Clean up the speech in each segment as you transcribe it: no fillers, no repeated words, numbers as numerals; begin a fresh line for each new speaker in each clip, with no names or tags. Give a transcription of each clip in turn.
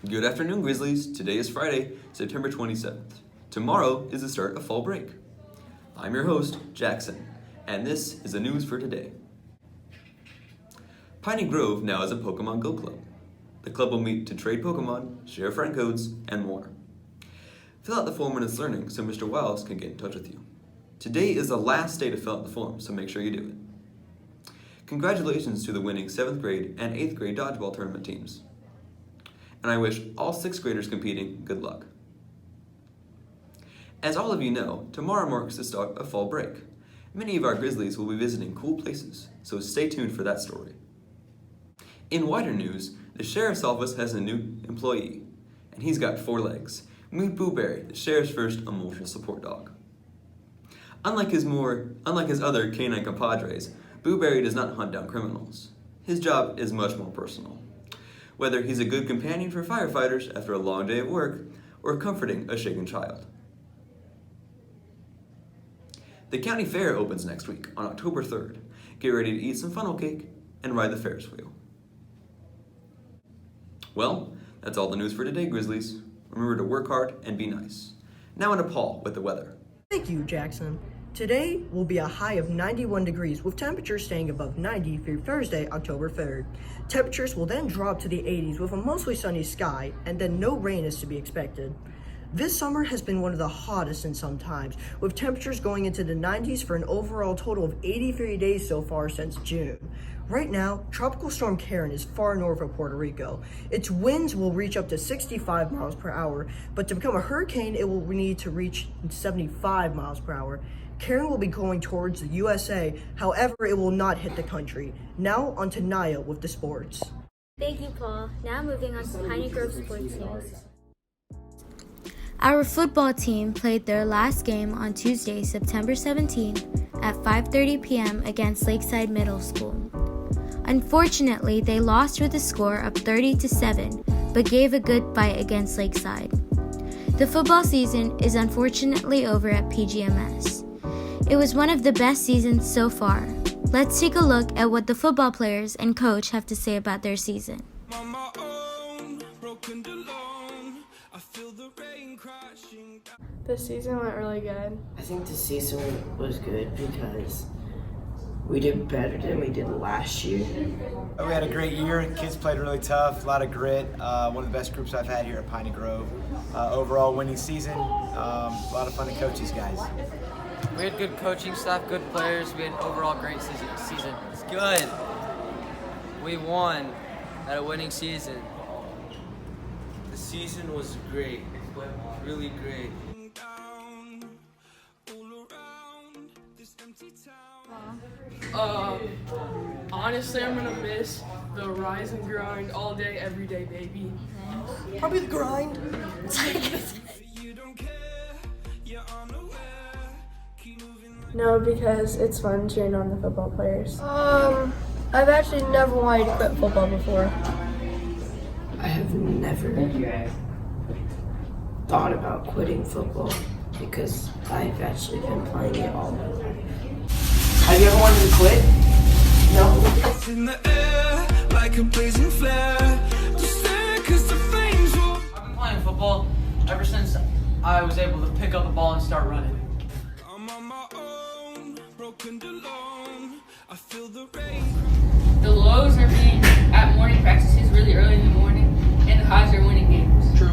Good afternoon, Grizzlies. Today is Friday, September 27th. Tomorrow is the start of fall break. I'm your host, Jackson, and this is the news for today. Piney Grove now has a Pokemon Go club. The club will meet to trade Pokemon, share friend codes, and more. Fill out the form when it's learning so Mr. Wiles can get in touch with you. Today is the last day to fill out the form, so make sure you do it. Congratulations to the winning 7th grade and 8th grade dodgeball tournament teams. And I wish all 6th graders competing good luck. As all of you know, tomorrow marks the start of fall break. Many of our Grizzlies will be visiting cool places, so stay tuned for that story. In wider news, the sheriff's office has a new employee, and he's got 4 legs. Meet Booberry, the sheriff's first emotional support dog. Unlike his other canine compadres, Booberry does not hunt down criminals. His job is much more personal. Whether he's a good companion for firefighters after a long day of work, or comforting a shaken child. The county fair opens next week on October 3rd. Get ready to eat some funnel cake and ride the Ferris wheel. Well, that's all the news for today, Grizzlies. Remember to work hard and be nice. Now on to Paul with the weather.
Thank you, Jackson. Today will be a high of 91 degrees with temperatures staying above 90 through Thursday, October 3rd. Temperatures will then drop to the 80s with a mostly sunny sky, and then no rain is to be expected. This summer has been one of the hottest in some times, with temperatures going into the 90s for an overall total of 83 days so far since June. Right now, Tropical Storm Karen is far north of Puerto Rico. Its winds will reach up to 65 miles per hour, but to become a hurricane, it will need to reach 75 miles per hour. Karen will be going towards the USA, however, it will not hit the country. Now on to Naya with the sports.
Thank you, Paul. Now moving on to Piney Grove Sports News.
Our football team played their last game on Tuesday, September 17 at 5:30 p.m. against Lakeside Middle School. Unfortunately, they lost with a score of 30-7, but gave a good fight against Lakeside. The football season is unfortunately over at PGMS. It was one of the best seasons so far. Let's take a look at what the football players and coach have to say about their season.
The season went really good.
I think the season was good because we did better than we did last year.
We had a great year. Kids played really tough, a lot of grit. One of the best groups I've had here at Piney Grove. Overall winning season, a lot of fun to coach these guys.
We had good coaching staff, good players. We had an overall great season. It's good. We won at a winning season.
The season was great, really great.
Honestly, I'm gonna miss the rise and grind all day, every day, baby.
Probably the grind.
No, because it's fun cheering on the football players.
I've actually never wanted to quit football before.
I have never thought about quitting football because I've actually been playing it all my life. Have you ever wanted to quit? No.
It's in the air like a blazing flare. Just there 'cause the flames will.
I've been playing football ever since I was able to pick up the ball and start running.
I'm on my own, broken alone. I feel the rain.
The lows are being at morning practices really early in the morning, and the highs are winning games.
True.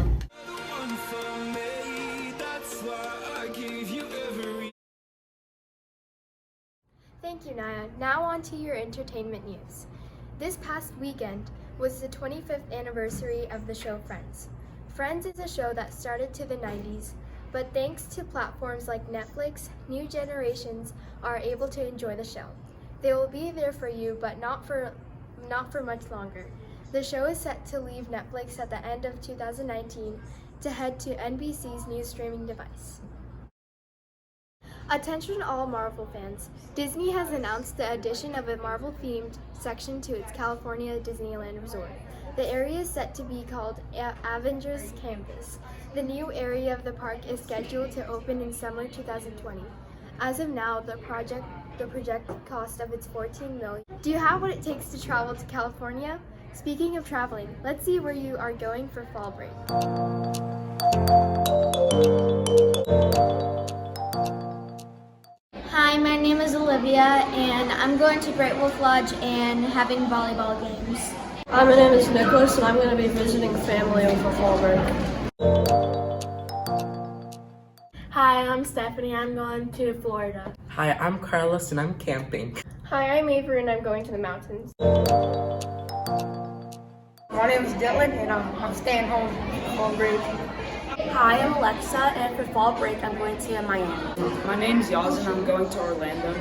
Thank you, Naya. Now on to your entertainment news. This past weekend was the 25th anniversary of the show Friends. Friends is a show that started to the 90s, but thanks to platforms like Netflix, new generations are able to enjoy the show. They will be there for you, but not for much longer. The show is set to leave Netflix at the end of 2019 to head to NBC's new streaming device. Attention all Marvel fans. Disney has announced the addition of a Marvel-themed section to its California Disneyland Resort. The area is set to be called Avengers Campus. The new area of the park is scheduled to open in summer 2020. As of now, the projected cost of it's $14 million. Do you have what it takes to travel to California? Speaking of traveling, let's see where you are going for fall break.
Hi, my name is Olivia, and I'm going to Great Wolf Lodge and having volleyball games.
Hi, my name is Nicholas, and I'm going to be visiting family over fall break.
Hi, I'm Stephanie. I'm going to Florida.
Hi, I'm Carlos, and I'm camping.
Hi, I'm Avery, and I'm going to the mountains.
My name is Dylan, and I'm staying home for fall break.
Hi, I'm Alexa, and for fall break, I'm going to Miami.
My name is Yaz, and I'm going to Orlando.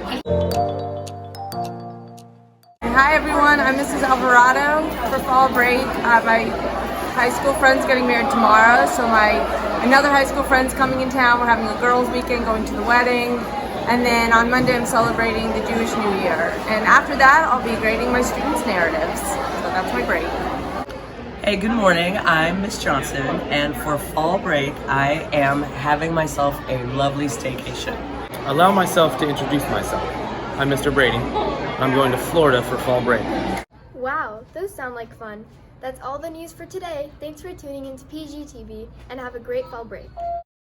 Hi, everyone. I'm Mrs. Alvarado. For fall break, my high school friend's getting married tomorrow, so another high school friend's coming in town. We're having a girls' weekend, going to the wedding. And then on Monday, I'm celebrating the Jewish New Year. And after that, I'll be grading my students' narratives. So that's my break.
Hey, good morning. I'm Miss Johnson, and for fall break, I am having myself a lovely staycation.
Allow myself to introduce myself. I'm Mr. Brady. I'm going to Florida for fall break.
Wow, those sound like fun. That's all the news for today. Thanks for tuning into PGTV, and have a great fall break.